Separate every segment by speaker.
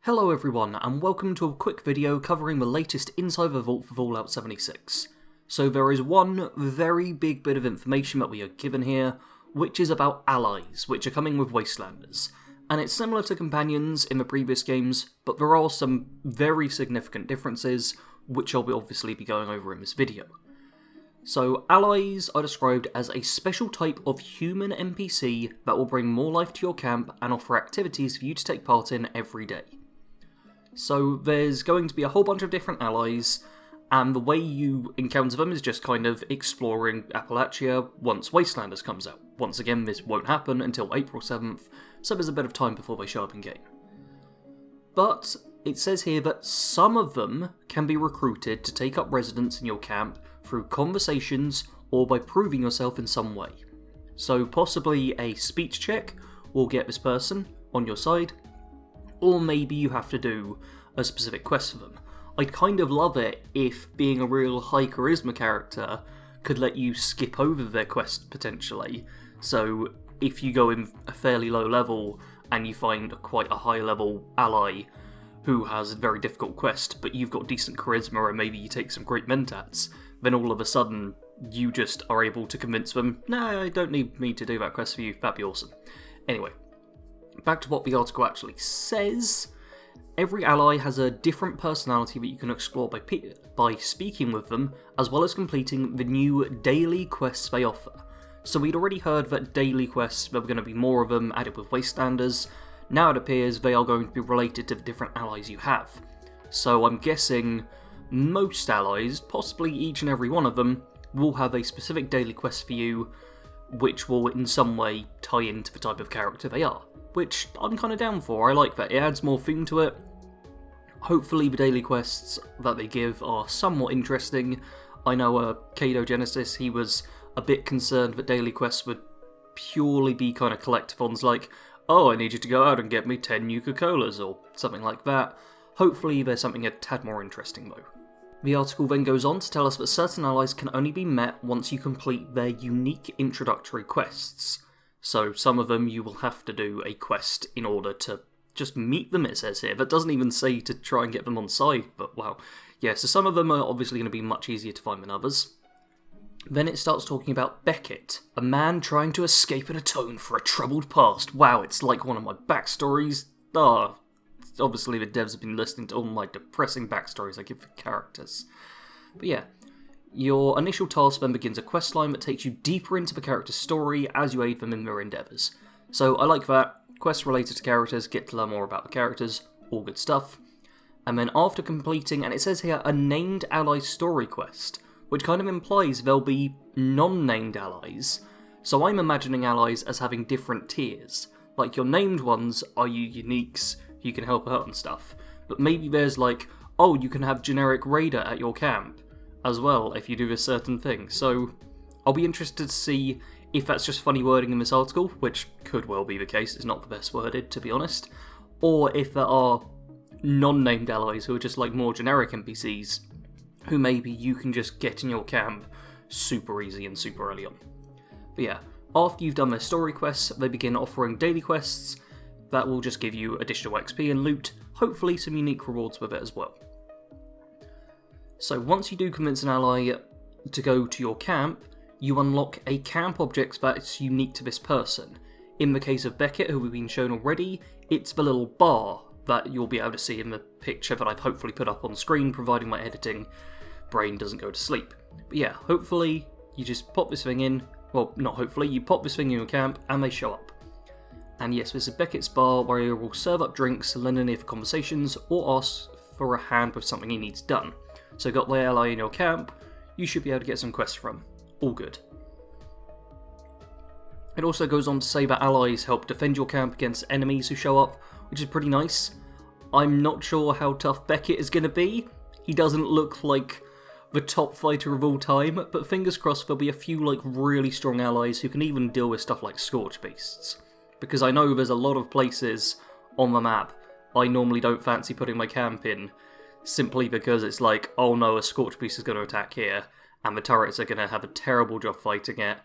Speaker 1: Hello everyone, and welcome to a quick video covering the latest Inside the Vault for Fallout 76. So there is one very big bit of information that we are given here, which is about allies, which are coming with Wastelanders. And it's similar to companions in the previous games, but there are some very significant differences, which I'll obviously be going over in this video. So, allies are described as a special type of human NPC that will bring more life to your camp and offer activities for you to take part in every day. So there's going to be a whole bunch of different allies, and the way you encounter them is just kind of exploring Appalachia once Wastelanders comes out. Once again, this won't happen until April 7th, so there's a bit of time before they show up in-game. But it says here that some of them can be recruited to take up residence in your camp through conversations or by proving yourself in some way. So possibly a speech check will get this person on your side, or maybe you have to do a specific quest for them. I'd kind of love it if being a real high charisma character could let you skip over their quest potentially. So if you go in a fairly low level and you find quite a high level ally who has a very difficult quest, but you've got decent charisma and maybe you take some great mentats, then all of a sudden you just are able to convince them, nah, I don't need me to do that quest for you, that'd be awesome. Anyway, back to what the article actually says. Every ally has a different personality that you can explore by speaking with them, as well as completing the new daily quests they offer. So we'd already heard that daily quests, there were going to be more of them added with Wastelanders. Now it appears they are going to be related to the different allies you have. So I'm guessing most allies, possibly each and every one of them, will have a specific daily quest for you, which will in some way tie into the type of character they are. Which I'm kind of down for, I like that, it adds more theme to it. Hopefully the daily quests that they give are somewhat interesting. I know Cato Genesis, he was a bit concerned that daily quests would purely be kind of collectathons like, oh, I need you to go out and get me 10 Nuka-Colas or something like that. Hopefully there's something a tad more interesting though. The article then goes on to tell us that certain allies can only be met once you complete their unique introductory quests. So some of them you will have to do a quest in order to just meet them, it says here. That doesn't even say to try and get them on side, but wow. Yeah, so some of them are obviously going to be much easier to find than others. Then it starts talking about Beckett, a man trying to escape and atone for a troubled past. Wow, it's like one of my backstories. Obviously the devs have been listening to all my depressing backstories I give for characters. But yeah. Your initial task then begins a questline that takes you deeper into the character's story as you aid them in their endeavours. So I like that. Quests related to characters, get to learn more about the characters, all good stuff. And then after completing, and it says here, a named ally story quest, which kind of implies there'll be non-named allies. So I'm imagining allies as having different tiers. Like your named ones are your uniques, you can help out and stuff. But maybe there's like, oh, you can have generic raider at your camp as well if you do a certain thing. So I'll be interested to see if that's just funny wording in this article, which could well be the case, it's not the best worded to be honest, or if there are non-named allies who are just like more generic NPCs who maybe you can just get in your camp super easy and super early on. But yeah, after you've done their story quests, they begin offering daily quests that will just give you additional XP and loot, hopefully some unique rewards with it as well. So once you do convince an ally to go to your camp, you unlock a camp object that's unique to this person. In the case of Beckett, who we've been shown already, it's the little bar that you'll be able to see in the picture that I've hopefully put up on screen, providing my editing brain doesn't go to sleep. But yeah, hopefully you just pop this thing in, well, not hopefully, you pop this thing in your camp and they show up. And yes, this is Beckett's bar where he will serve up drinks, lend an ear for conversations, or ask for a hand with something he needs done. So got the ally in your camp, you should be able to get some quests from. All good. It also goes on to say that allies help defend your camp against enemies who show up, which is pretty nice. I'm not sure how tough Beckett is going to be. He doesn't look like the top fighter of all time, but fingers crossed there'll be a few like really strong allies who can even deal with stuff like Scorch Beasts. Because I know there's a lot of places on the map I normally don't fancy putting my camp in, simply because it's like, oh no, a Scorch Beast is going to attack here, and the turrets are going to have a terrible job fighting it.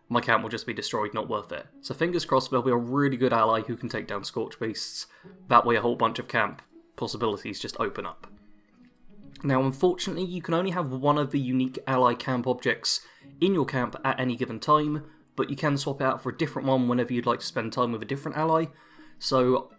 Speaker 1: My camp will just be destroyed, not worth it. So fingers crossed there'll be a really good ally who can take down Scorch Beasts. That way a whole bunch of camp possibilities just open up. Now, unfortunately, you can only have one of the unique ally camp objects in your camp at any given time, but you can swap it out for a different one whenever you'd like to spend time with a different ally. So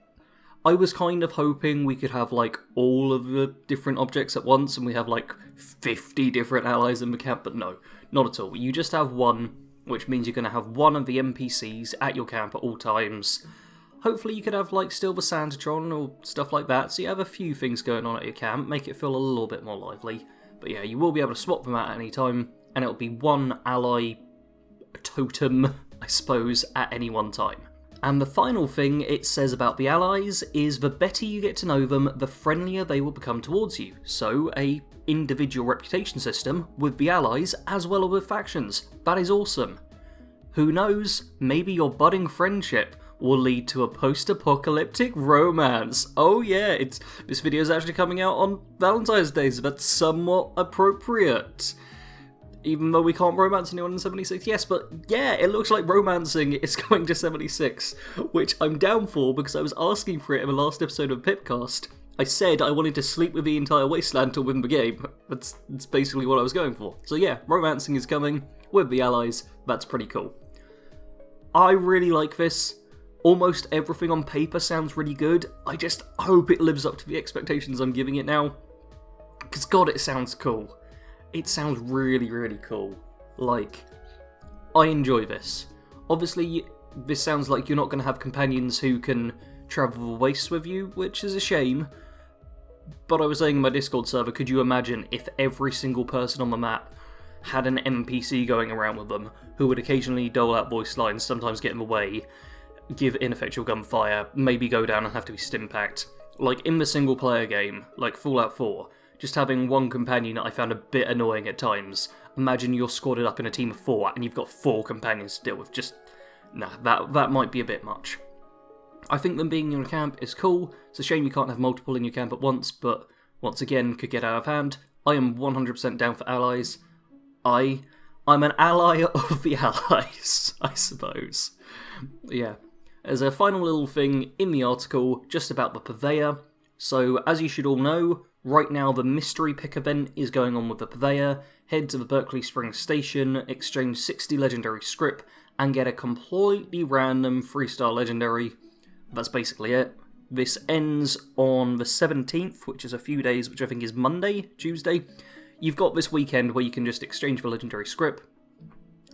Speaker 1: I was kind of hoping we could have like all of the different objects at once and we have like 50 different allies in the camp, but no, not at all. You just have one, which means you're going to have one of the NPCs at your camp at all times. Hopefully you could have like still the Santatron or stuff like that, so you have a few things going on at your camp, make it feel a little bit more lively. But yeah, you will be able to swap them out at any time, and it'll be one ally totem, I suppose, at any one time. And the final thing it says about the allies is the better you get to know them, the friendlier they will become towards you. So, a individual reputation system with the allies as well as with factions. That is awesome. Who knows, maybe your budding friendship will lead to a post-apocalyptic romance. Oh yeah, this video is actually coming out on Valentine's Day, so that's somewhat appropriate. Even though we can't romance anyone in 76, yes, but yeah, it looks like romancing is going to 76, which I'm down for because I was asking for it in the last episode of Pipcast. I said I wanted to sleep with the entire Wasteland to win the game. That's basically what I was going for. So yeah, romancing is coming with the allies. That's pretty cool. I really like this. Almost everything on paper sounds really good. I just hope it lives up to the expectations I'm giving it now. Because God, it sounds cool. It sounds really, really cool. Like, I enjoy this. Obviously, this sounds like you're not going to have companions who can travel the wastes with you, which is a shame. But I was saying in my Discord server, could you imagine if every single person on the map had an NPC going around with them, who would occasionally dole out voice lines, sometimes get in the way, give ineffectual gunfire, maybe go down and have to be stimpacked. Like in the single player game, like Fallout 4, just having one companion I found a bit annoying at times. Imagine you're squadded up in a team of 4 and you've got 4 companions to deal with. Just, nah, that might be a bit much. I think them being in your camp is cool. It's a shame you can't have multiple in your camp at once, but once again, could get out of hand. I am 100% down for allies. I'm an ally of the allies, I suppose. Yeah. There's a final little thing in the article just about the Purveyor. So, as you should all know, right now the Mystery Pick event is going on with the Purveyor. Head to the Berkeley Springs station, exchange 60 legendary script, and get a completely random 3-star legendary. That's basically it. This ends on the 17th, which is a few days, which I think is Monday, Tuesday. You've got this weekend where you can just exchange the legendary script.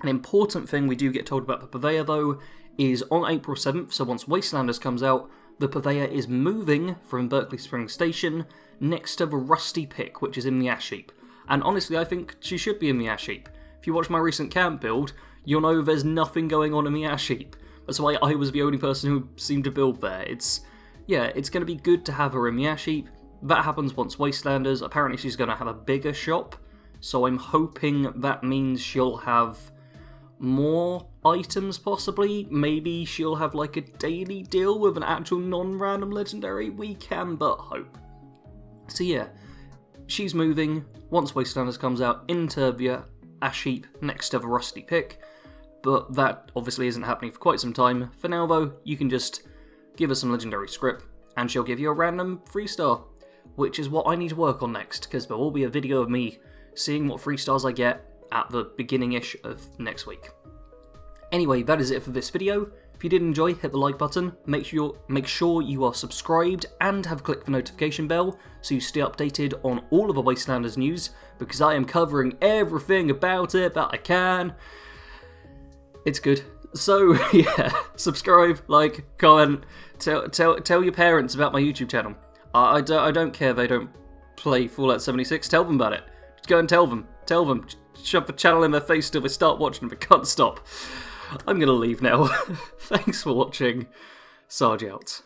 Speaker 1: An important thing we do get told about the Purveyor, though, is on April 7th, so once Wastelanders comes out, the Purveyor is moving from Berkeley Springs Station next to the Rusty Pick, which is in the Ash Heap. And honestly, I think she should be in the Ash Heap. If you watch my recent camp build, you'll know there's nothing going on in the Ash Heap. That's why I was the only person who seemed to build there. It's going to be good to have her in the Ash Heap. That happens once Wastelanders. Apparently she's going to have a bigger shop, so I'm hoping that means she'll have more items, possibly. Maybe she'll have like a daily deal with an actual non-random legendary. We can but hope. So yeah, she's moving, once Wastelanders comes out, into the Ash Heap next to the Rusty Pick, but that obviously isn't happening for quite some time. For now though, you can just give her some legendary script, and she'll give you a random 3-star, which is what I need to work on next, because there will be a video of me seeing what 3-stars I get at the beginning-ish of next week. Anyway, that is it for this video. If you did enjoy, hit the like button, make sure you are subscribed and have clicked the notification bell so you stay updated on all of the Wastelanders news, because I am covering everything about it that I can. It's good. So, yeah, subscribe, like, comment, tell your parents about my YouTube channel. I don't care if they don't play Fallout 76, tell them about it. Just go and tell them, shove the channel in their face till they start watching, but can't stop. I'm gonna leave now. Thanks for watching. Sarge out.